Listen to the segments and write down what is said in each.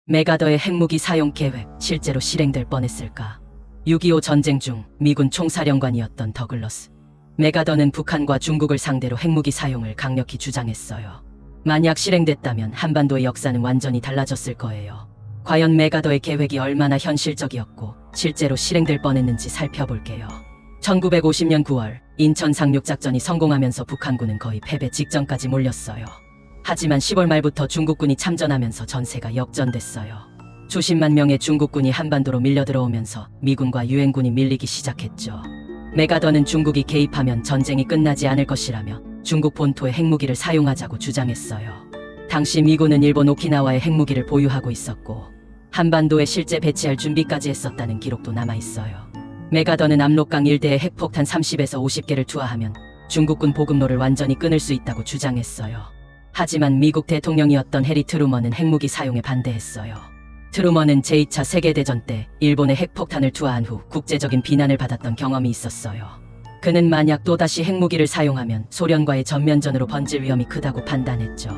메가더의 핵무기 사용 계획 실제로 실행될 뻔했을까? 6.25 전쟁 중 미군 총사령관이었던 더글러스 메가더는 북한과 중국을 상대로 핵무기 사용을 강력히 주장했어요. 만약 실행됐다면 한반도의 역사는 완전히 달라졌을 거예요. 과연 메가더의 계획이 얼마나 현실적이었고 실제로 실행될 뻔했는지 살펴볼게요. 1950년 9월 인천 상륙작전이 성공하면서 북한군은 거의 패배 직전까지 몰렸어요. 하지만 10월 말부터 중국군이 참전하면서 전세가 역전됐어요. 수십만 명의 중국군이 한반도로 밀려들어오면서 미군과 유엔군이 밀리기 시작했죠. 메가더는 중국이 개입하면 전쟁이 끝나지 않을 것이라며 중국 본토의 핵무기를 사용하자고 주장했어요. 당시 미군은 일본 오키나와의 핵무기를 보유하고 있었고 한반도에 실제 배치할 준비까지 했었다는 기록도 남아있어요. 메가더는 압록강 일대에 핵폭탄 30에서 50개를 투하하면 중국군 보급로를 완전히 끊을 수 있다고 주장했어요. 하지만 미국 대통령이었던 해리 트루먼은 핵무기 사용에 반대했어요. 트루먼은 제2차 세계대전 때 일본의 핵폭탄을 투하한 후 국제적인 비난을 받았던 경험이 있었어요. 그는 만약 또다시 핵무기를 사용하면 소련과의 전면전으로 번질 위험이 크다고 판단했죠.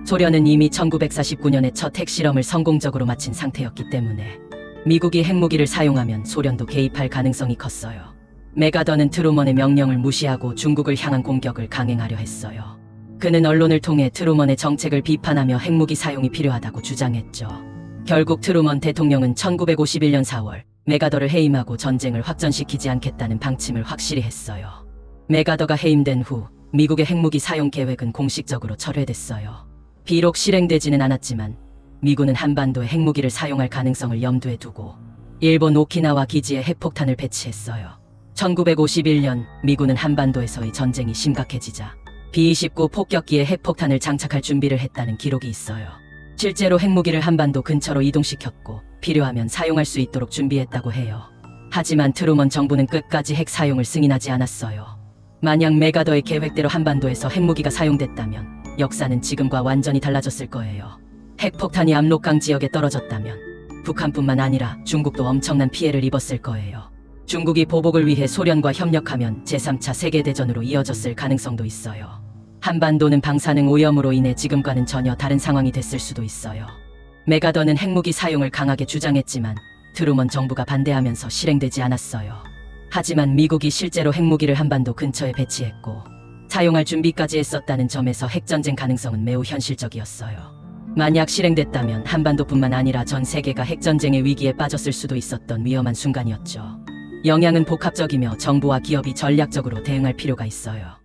소련은 이미 1949년에 첫 핵실험을 성공적으로 마친 상태였기 때문에 미국이 핵무기를 사용하면 소련도 개입할 가능성이 컸어요. 메가더는 트루먼의 명령을 무시하고 중국을 향한 공격을 강행하려 했어요. 그는 언론을 통해 트루먼의 정책을 비판하며 핵무기 사용이 필요하다고 주장했죠. 결국 트루먼 대통령은 1951년 4월 메가더를 해임하고 전쟁을 확전시키지 않겠다는 방침을 확실히 했어요. 메가더가 해임된 후 미국의 핵무기 사용 계획은 공식적으로 철회됐어요. 비록 실행되지는 않았지만 미군은 한반도에 핵무기를 사용할 가능성을 염두에 두고 일본 오키나와 기지에 핵폭탄을 배치했어요. 1951년 미군은 한반도에서의 전쟁이 심각해지자 B-29 폭격기에 핵폭탄을 장착할 준비를 했다는 기록이 있어요. 실제로 핵무기를 한반도 근처로 이동시켰고 필요하면 사용할 수 있도록 준비했다고 해요. 하지만 트루먼 정부는 끝까지 핵 사용을 승인하지 않았어요. 만약 메가더의 계획대로 한반도에서 핵무기가 사용됐다면 역사는 지금과 완전히 달라졌을 거예요. 핵폭탄이 압록강 지역에 떨어졌다면 북한뿐만 아니라 중국도 엄청난 피해를 입었을 거예요. 중국이 보복을 위해 소련과 협력하면 제3차 세계대전으로 이어졌을 가능성도 있어요. 한반도는 방사능 오염으로 인해 지금과는 전혀 다른 상황이 됐을 수도 있어요. 메가더는 핵무기 사용을 강하게 주장했지만 트루먼 정부가 반대하면서 실행되지 않았어요. 하지만 미국이 실제로 핵무기를 한반도 근처에 배치했고 사용할 준비까지 했었다는 점에서 핵전쟁 가능성은 매우 현실적이었어요. 만약 실행됐다면 한반도뿐만 아니라 전 세계가 핵전쟁의 위기에 빠졌을 수도 있었던 위험한 순간이었죠. 영향은 복합적이며 정부와 기업이 전략적으로 대응할 필요가 있어요.